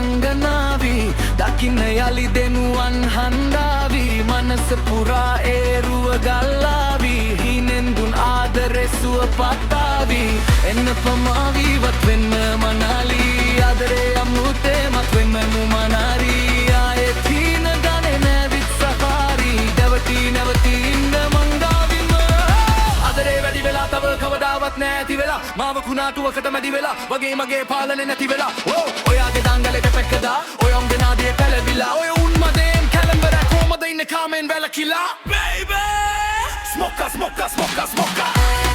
රංගනාවි දකින්න යලි දෙනුවන් හන්දාවි මනස පුරා ඒරුව ගල්ලාවි හිනෙන් දුන් ආදරෙ සුවපත්තාවි එන්න පමාවීවත් වෙන්න මනාලි ආදරේ අමුතේ මත් වෙන්න මුමනාරි ආයෙත් හීන ගනේ නැවිත් සෆාරි නැවති ඉන්න මංගාවිම ආදරේ වැඩි වෙලා තව කවදාවත් නැති වෙලා මාව කුණාටුවකට මැදි වෙලා වගේ මගේ පාලනේ නැති වෙලා ඔයාගේ දංගලෙට පැක්කදා ඔය ඔංගනාදියේ පැලවිලා ඔය උන්මදෙන් කැලඹර කොමද ඉන්න කාමෙන් වැලකිලා baby smoke smoke smoke smoke